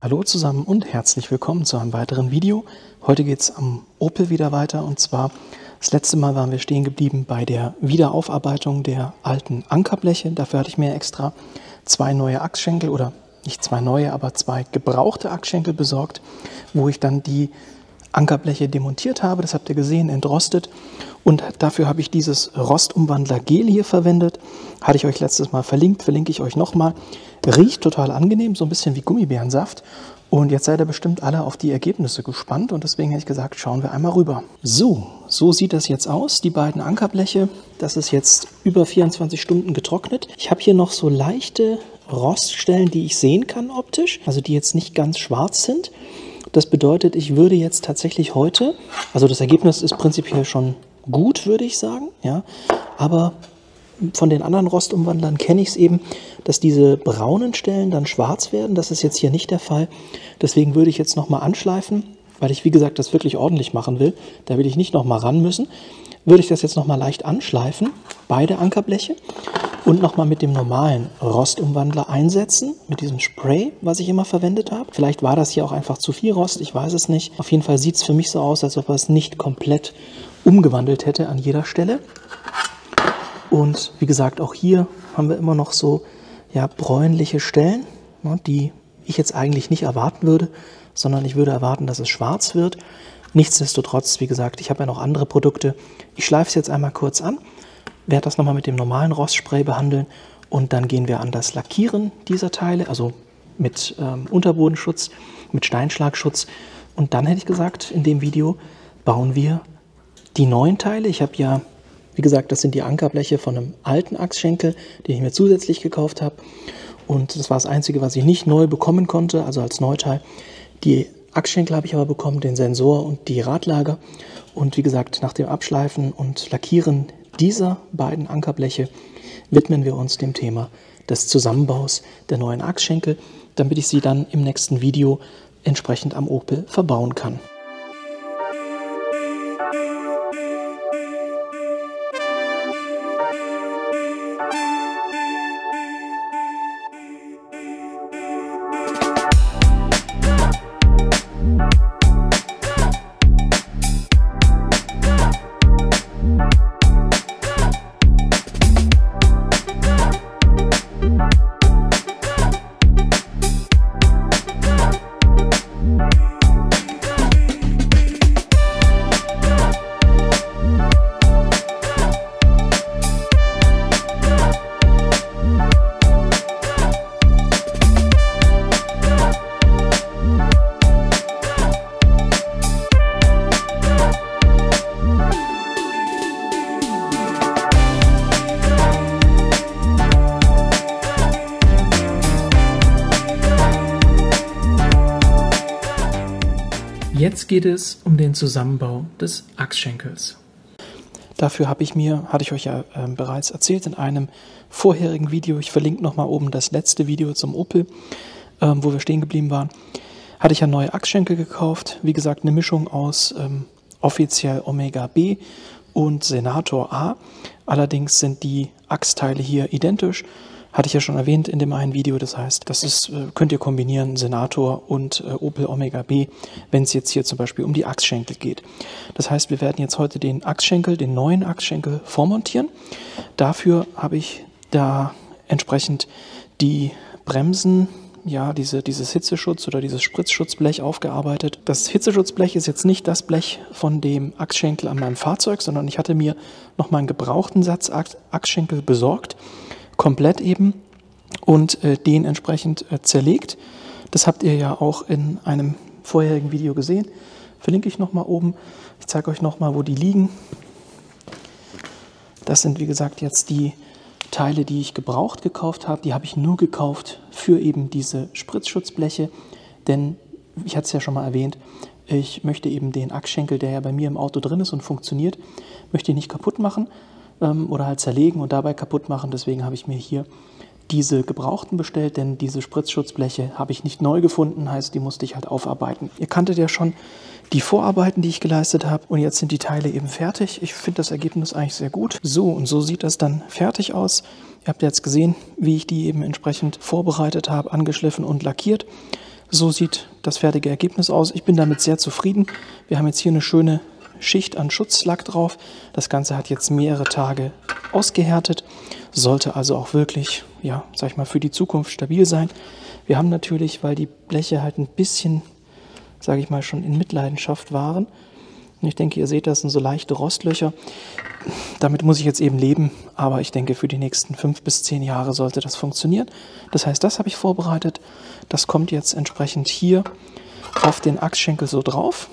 Hallo zusammen und herzlich willkommen zu einem weiteren Video. Heute geht es am Opel wieder weiter, und zwar das letzte Mal waren wir stehen geblieben bei der Wiederaufarbeitung der alten Ankerbleche. Dafür hatte ich mir extra zwei neue Achsschenkel, oder nicht zwei neue, aber zwei gebrauchte Achsschenkel besorgt, wo ich dann die Ankerbleche demontiert habe. Das habt ihr gesehen, entrostet. Und dafür habe ich dieses Rostumwandler-Gel hier verwendet. Hatte ich euch letztes Mal verlinkt, verlinke ich euch nochmal. Riecht total angenehm, so ein bisschen wie Gummibärensaft. Und jetzt seid ihr bestimmt alle auf die Ergebnisse gespannt. Und deswegen hätte ich gesagt, schauen wir einmal rüber. So sieht das jetzt aus, die beiden Ankerbleche. Das ist jetzt über 24 Stunden getrocknet. Ich habe hier noch so leichte Roststellen, die ich sehen kann optisch. Also die jetzt nicht ganz schwarz sind. Das bedeutet, ich würde jetzt tatsächlich heute, also das Ergebnis ist prinzipiell schon gut, würde ich sagen, ja, aber von den anderen Rostumwandlern kenne ich es eben, dass diese braunen Stellen dann schwarz werden. Das ist jetzt hier nicht der Fall. Deswegen würde ich jetzt nochmal anschleifen, weil ich, wie gesagt, das wirklich ordentlich machen will. Da will ich nicht nochmal ran müssen. Würde ich das jetzt nochmal leicht anschleifen, beide Ankerbleche, und nochmal mit dem normalen Rostumwandler einsetzen, mit diesem Spray, was ich immer verwendet habe. Vielleicht war das hier auch einfach zu viel Rost, ich weiß es nicht. Auf jeden Fall sieht es für mich so aus, als ob er es nicht komplett umgewandelt hätte an jeder Stelle. Und wie gesagt, auch hier haben wir immer noch so ja, bräunliche Stellen, die ich jetzt eigentlich nicht erwarten würde, sondern ich würde erwarten, dass es schwarz wird. Nichtsdestotrotz, wie gesagt, ich habe ja noch andere Produkte. Ich schleife es jetzt einmal kurz an, werde das nochmal mit dem normalen Rostspray behandeln und dann gehen wir an das Lackieren dieser Teile, also mit Unterbodenschutz, mit Steinschlagschutz. Und dann hätte ich gesagt, in dem Video bauen wir die neuen Teile. Ich habe ja, wie gesagt, das sind die Ankerbleche von einem alten Achsschenkel, den ich mir zusätzlich gekauft habe. Und das war das Einzige, was ich nicht neu bekommen konnte, also als Neuteil. Die Achsschenkel habe ich aber bekommen, den Sensor und die Radlager. Und wie gesagt, nach dem Abschleifen und Lackieren dieser beiden Ankerbleche widmen wir uns dem Thema des Zusammenbaus der neuen Achsschenkel, damit ich sie dann im nächsten Video entsprechend am Opel verbauen kann. Jetzt geht es um den Zusammenbau des Achsschenkels. Dafür hatte ich euch ja bereits erzählt in einem vorherigen Video, ich verlinke nochmal oben das letzte Video zum Opel, wo wir stehen geblieben waren, hatte ich ja neue Achsschenkel gekauft. Wie gesagt, eine Mischung aus offiziell Omega B und Senator A. Allerdings sind die Achsteile hier identisch. Hatte ich ja schon erwähnt in dem einen Video, das heißt, das ist, könnt ihr kombinieren, Senator und Opel Omega B, wenn es jetzt hier zum Beispiel um die Achsschenkel geht. Das heißt, wir werden jetzt heute den Achsschenkel, den neuen Achsschenkel vormontieren. Dafür habe ich da entsprechend die Bremsen, ja, dieses Hitzeschutz oder dieses Spritzschutzblech aufgearbeitet. Das Hitzeschutzblech ist jetzt nicht das Blech von dem Achsschenkel an meinem Fahrzeug, sondern ich hatte mir nochmal einen gebrauchten Satz Achsschenkel besorgt, komplett eben, und den entsprechend zerlegt. Das habt ihr ja auch in einem vorherigen Video gesehen. Verlinke ich nochmal oben. Ich zeige euch nochmal, wo die liegen. Das sind, wie gesagt, jetzt die Teile, die ich gebraucht gekauft habe. Die habe ich nur gekauft für eben diese Spritzschutzbleche, denn ich hatte es ja schon mal erwähnt, ich möchte eben den Achsschenkel, der ja bei mir im Auto drin ist und funktioniert, möchte ich nicht kaputt machen oder halt zerlegen und dabei kaputt machen. Deswegen habe ich mir hier diese gebrauchten bestellt, denn diese Spritzschutzbleche habe ich nicht neu gefunden, heißt, die musste ich halt aufarbeiten. Ihr kanntet ja schon die Vorarbeiten, die ich geleistet habe, und jetzt sind die Teile eben fertig. Ich finde das Ergebnis eigentlich sehr gut. So, und so sieht das dann fertig aus. Ihr habt jetzt gesehen, wie ich die eben entsprechend vorbereitet habe, angeschliffen und lackiert. So sieht das fertige Ergebnis aus. Ich bin damit sehr zufrieden. Wir haben jetzt hier eine schöne Schicht an Schutzlack drauf. Das Ganze hat jetzt mehrere Tage ausgehärtet, sollte also auch wirklich, ja, sag ich mal, für die Zukunft stabil sein. Wir haben natürlich, weil die Bleche halt ein bisschen, sage ich mal, schon in Mitleidenschaft waren. Und ich denke, ihr seht, das sind so leichte Rostlöcher. Damit muss ich jetzt eben leben, aber ich denke, für die nächsten 5 bis 10 Jahre sollte das funktionieren. Das heißt, das habe ich vorbereitet. Das kommt jetzt entsprechend hier auf den Achsschenkel so drauf.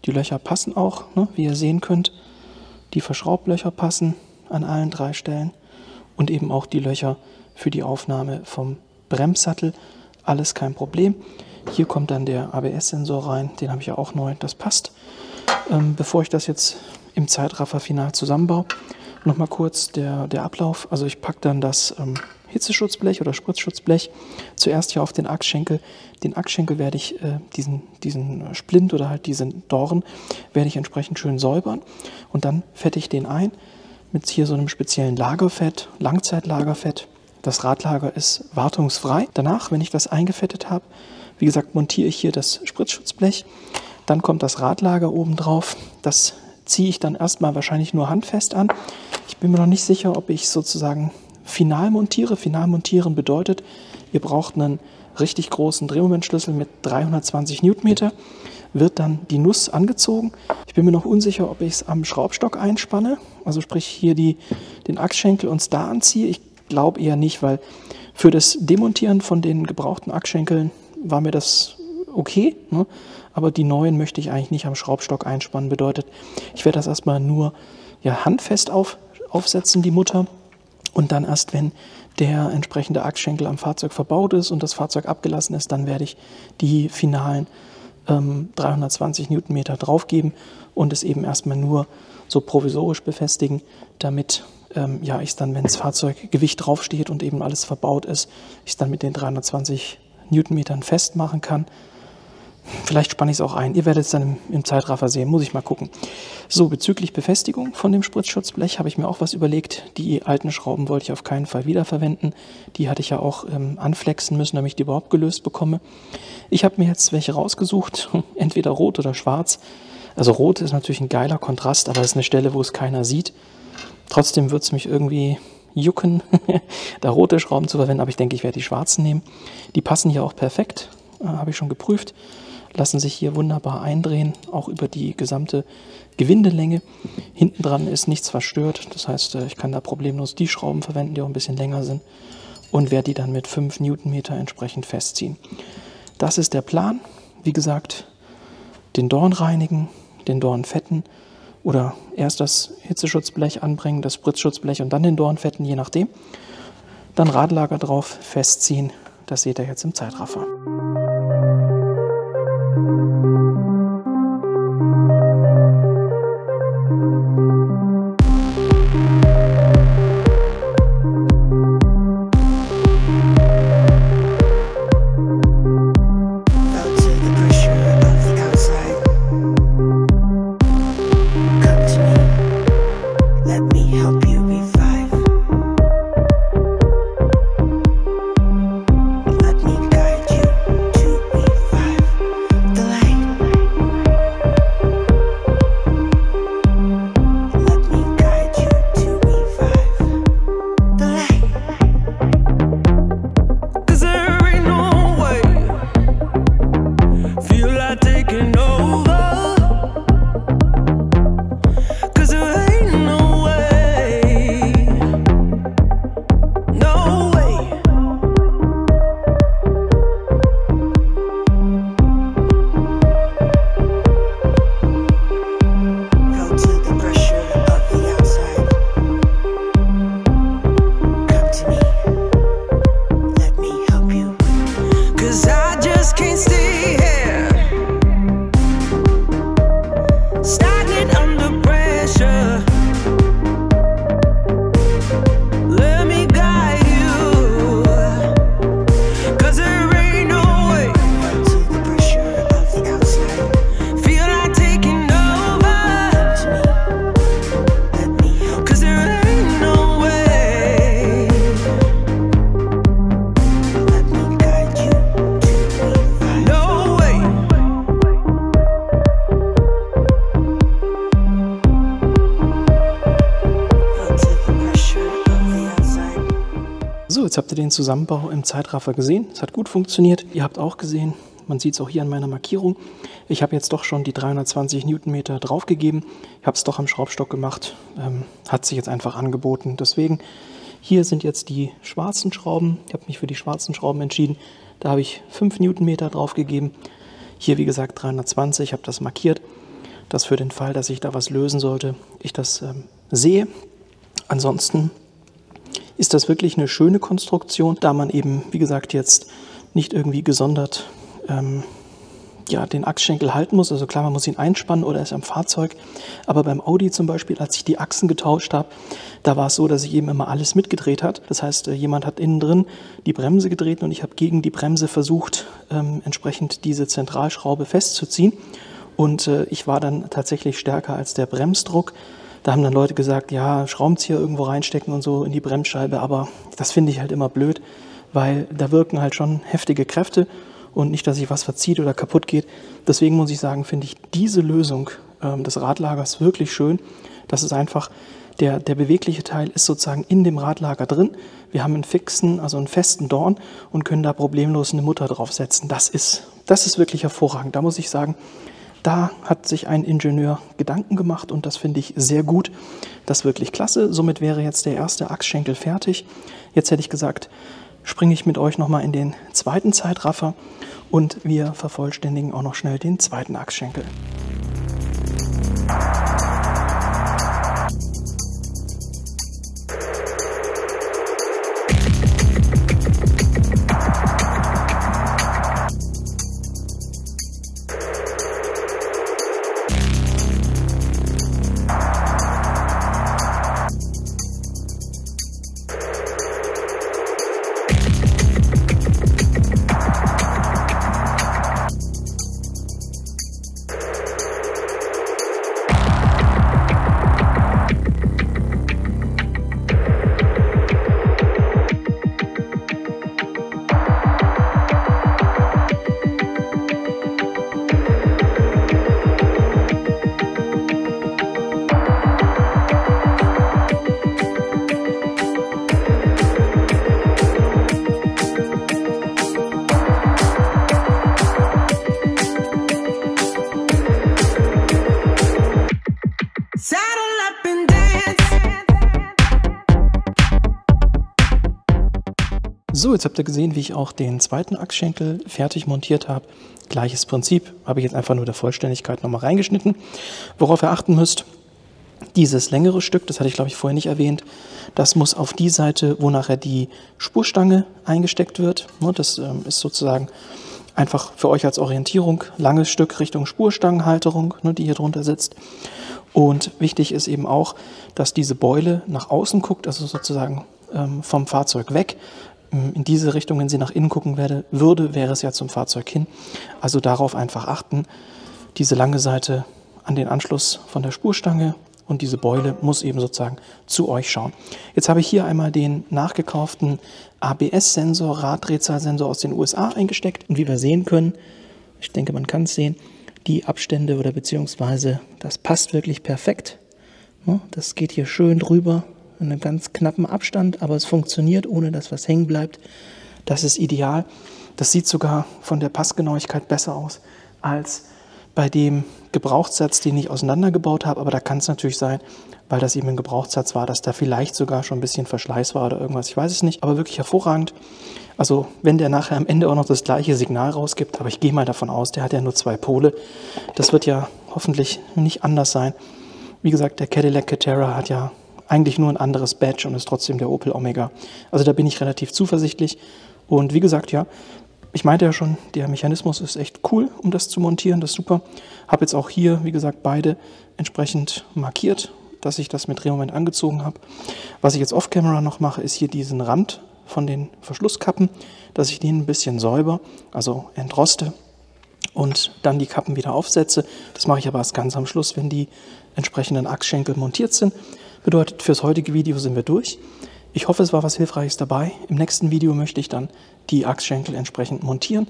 Die Löcher passen auch, ne, wie ihr sehen könnt. Die Verschraublöcher passen an allen 3 Stellen und eben auch die Löcher für die Aufnahme vom Bremssattel. Alles kein Problem. Hier kommt dann der ABS-Sensor rein, den habe ich ja auch neu, das passt. Bevor ich das jetzt im Zeitraffer final zusammenbaue, nochmal kurz der Ablauf. Also ich packe dann das Hitzeschutzblech oder Spritzschutzblech zuerst hier auf den Achsschenkel. Den Achsschenkel werde ich, diesen Splint oder halt diesen Dorn, werde ich entsprechend schön säubern und dann fette ich den ein mit hier so einem speziellen Lagerfett, Langzeitlagerfett. Das Radlager ist wartungsfrei. Danach, wenn ich das eingefettet habe, wie gesagt, montiere ich hier das Spritzschutzblech. Dann kommt das Radlager oben drauf. Das ziehe ich dann erstmal wahrscheinlich nur handfest an. Ich bin mir noch nicht sicher, ob ich sozusagen final montiere. Final montieren bedeutet, ihr braucht einen richtig großen Drehmomentschlüssel mit 320 Newtonmeter. Wird dann die Nuss angezogen. Ich bin mir noch unsicher, ob ich es am Schraubstock einspanne. Also sprich hier den Achsschenkel und es da anziehe. Ich glaube eher nicht, weil für das Demontieren von den gebrauchten Achsschenkeln war mir das okay, ne? Aber die neuen möchte ich eigentlich nicht am Schraubstock einspannen. Bedeutet, ich werde das erstmal nur ja, handfest aufsetzen, die Mutter. Und dann erst, wenn der entsprechende Achsschenkel am Fahrzeug verbaut ist und das Fahrzeug abgelassen ist, dann werde ich die finalen 320 Newtonmeter draufgeben und es eben erstmal nur so provisorisch befestigen, damit ja, ich dann, wenn das Fahrzeuggewicht draufsteht und eben alles verbaut ist, ich es dann mit den 320 Newtonmetern festmachen kann. Vielleicht spanne ich es auch ein. Ihr werdet es dann im Zeitraffer sehen, muss ich mal gucken. So, bezüglich Befestigung von dem Spritzschutzblech habe ich mir auch was überlegt. Die alten Schrauben wollte ich auf keinen Fall wiederverwenden. Die hatte ich ja auch anflexen müssen, damit ich die überhaupt gelöst bekomme. Ich habe mir jetzt welche rausgesucht, entweder rot oder schwarz. Also rot ist natürlich ein geiler Kontrast, aber es ist eine Stelle, wo es keiner sieht. Trotzdem wird es mich irgendwie jucken, da rote Schrauben zu verwenden, aber ich denke, ich werde die schwarzen nehmen. Die passen hier auch perfekt, habe ich schon geprüft. Lassen sich hier wunderbar eindrehen, auch über die gesamte Gewindelänge. Hinten dran ist nichts verstört, das heißt, ich kann da problemlos die Schrauben verwenden, die auch ein bisschen länger sind und werde die dann mit 5 Newtonmeter entsprechend festziehen. Das ist der Plan. Wie gesagt, den Dorn reinigen, den Dorn fetten oder erst das Hitzeschutzblech anbringen, das Spritzschutzblech und dann den Dorn fetten, je nachdem. Dann Radlager drauf, festziehen, das seht ihr jetzt im Zeitraffer. Let me guide you. So, jetzt habt ihr den Zusammenbau im Zeitraffer gesehen. Es hat gut funktioniert. Ihr habt auch gesehen, man sieht es auch hier an meiner Markierung. Ich habe jetzt doch schon die 320 Newtonmeter draufgegeben. Ich habe es doch am Schraubstock gemacht. Hat sich jetzt einfach angeboten. Deswegen, hier sind jetzt die schwarzen Schrauben. Ich habe mich für die schwarzen Schrauben entschieden. Da habe ich 5 Newtonmeter draufgegeben. Hier, wie gesagt, 320. Ich habe das markiert. Das für den Fall, dass ich da was lösen sollte, ich das sehe. Ansonsten ist das wirklich eine schöne Konstruktion, da man eben, wie gesagt, jetzt nicht irgendwie gesondert den Achsschenkel halten muss. Also klar, man muss ihn einspannen oder ist am Fahrzeug. Aber beim Audi zum Beispiel, als ich die Achsen getauscht habe, da war es so, dass sich eben immer alles mitgedreht hat. Das heißt, jemand hat innen drin die Bremse gedreht und ich habe gegen die Bremse versucht, entsprechend diese Zentralschraube festzuziehen. Und ich war dann tatsächlich stärker als der Bremsdruck. Da haben dann Leute gesagt, ja, Schraubenzieher irgendwo reinstecken und so in die Bremsscheibe. Aber das finde ich halt immer blöd, weil da wirken halt schon heftige Kräfte. Und nicht, dass sich was verzieht oder kaputt geht. Deswegen muss ich sagen, finde ich diese Lösung des Radlagers wirklich schön. Das ist einfach, der bewegliche Teil ist sozusagen in dem Radlager drin. Wir haben einen festen Dorn und können da problemlos eine Mutter draufsetzen. Das ist wirklich hervorragend. Da muss ich sagen, da hat sich ein Ingenieur Gedanken gemacht und das finde ich sehr gut. Das ist wirklich klasse. Somit wäre jetzt der erste Achsschenkel fertig. Jetzt hätte ich gesagt, springe ich mit euch nochmal in den zweiten Zeitraffer und wir vervollständigen auch noch schnell den zweiten Achsschenkel. So, jetzt habt ihr gesehen, wie ich auch den zweiten Achsschenkel fertig montiert habe. Gleiches Prinzip, habe ich jetzt einfach nur der Vollständigkeit nochmal reingeschnitten. Worauf ihr achten müsst, dieses längere Stück, das hatte ich glaube ich vorher nicht erwähnt, das muss auf die Seite, wo nachher die Spurstange eingesteckt wird. Das ist sozusagen einfach für euch als Orientierung, langes Stück Richtung Spurstangenhalterung, die hier drunter sitzt. Und wichtig ist eben auch, dass diese Beule nach außen guckt, also sozusagen vom Fahrzeug weg. In diese Richtung, wenn sie nach innen gucken würde, wäre es ja zum Fahrzeug hin. Also darauf einfach achten. Diese lange Seite an den Anschluss von der Spurstange und diese Beule muss eben sozusagen zu euch schauen. Jetzt habe ich hier einmal den nachgekauften ABS-Sensor, Raddrehzahlsensor aus den USA eingesteckt. Und wie wir sehen können, ich denke, man kann es sehen, die Abstände oder beziehungsweise das passt wirklich perfekt. Das geht hier schön drüber. In einem ganz knappen Abstand, aber es funktioniert, ohne dass was hängen bleibt. Das ist ideal. Das sieht sogar von der Passgenauigkeit besser aus als bei dem Gebrauchtssatz, den ich auseinandergebaut habe. Aber da kann es natürlich sein, weil das eben ein Gebrauchtssatz war, dass da vielleicht sogar schon ein bisschen Verschleiß war oder irgendwas. Ich weiß es nicht, aber wirklich hervorragend. Also wenn der nachher am Ende auch noch das gleiche Signal rausgibt, aber ich gehe mal davon aus, der hat ja nur 2 Pole. Das wird ja hoffentlich nicht anders sein. Wie gesagt, der Cadillac Catera hat ja eigentlich nur ein anderes Badge und ist trotzdem der Opel Omega. Also da bin ich relativ zuversichtlich. Und wie gesagt, ja, ich meinte ja schon, der Mechanismus ist echt cool, um das zu montieren, das ist super. Habe jetzt auch hier, wie gesagt, beide entsprechend markiert, dass ich das mit Drehmoment angezogen habe. Was ich jetzt off-camera noch mache, ist hier diesen Rand von den Verschlusskappen, dass ich den ein bisschen säuber, also entroste und dann die Kappen wieder aufsetze. Das mache ich aber erst ganz am Schluss, wenn die entsprechenden Achsschenkel montiert sind. Bedeutet, fürs heutige Video sind wir durch. Ich hoffe, es war was Hilfreiches dabei. Im nächsten Video möchte ich dann die Achsschenkel entsprechend montieren.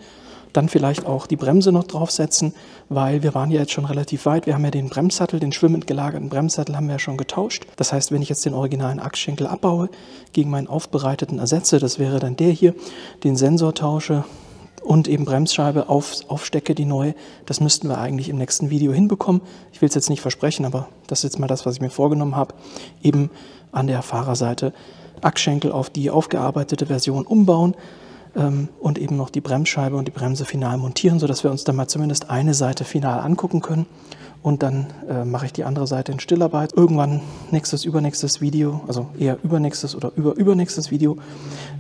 Dann vielleicht auch die Bremse noch draufsetzen, weil wir waren ja jetzt schon relativ weit. Wir haben ja den Bremssattel, den schwimmend gelagerten Bremssattel haben wir ja schon getauscht. Das heißt, wenn ich jetzt den originalen Achsschenkel abbaue, gegen meinen aufbereiteten ersetze, das wäre dann der hier, den Sensor tausche und eben Bremsscheibe aufstecke, die neue, das müssten wir eigentlich im nächsten Video hinbekommen. Ich will es jetzt nicht versprechen, aber das ist jetzt mal das, was ich mir vorgenommen habe. Eben an der Fahrerseite Achsschenkel auf die aufgearbeitete Version umbauen und eben noch die Bremsscheibe und die Bremse final montieren, sodass wir uns dann mal zumindest eine Seite final angucken können. Und dann mache ich die andere Seite in Stillarbeit. Irgendwann übernächstes Video, also eher übernächstes oder übernächstes Video,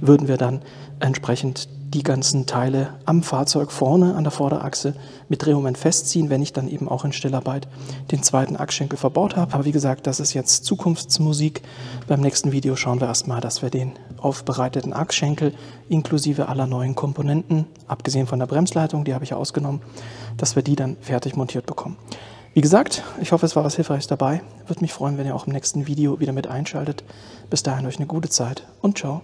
würden wir dann entsprechend die ganzen Teile am Fahrzeug vorne an der Vorderachse mit Drehmoment festziehen, wenn ich dann eben auch in Stillarbeit den zweiten Achsschenkel verbaut habe. Aber wie gesagt, das ist jetzt Zukunftsmusik. Beim nächsten Video schauen wir erstmal, dass wir den aufbereiteten Achsschenkel inklusive aller neuen Komponenten, abgesehen von der Bremsleitung, die habe ich ja ausgenommen, dass wir die dann fertig montiert bekommen. Wie gesagt, ich hoffe, es war was Hilfreiches dabei. Würde mich freuen, wenn ihr auch im nächsten Video wieder mit einschaltet. Bis dahin euch eine gute Zeit und ciao.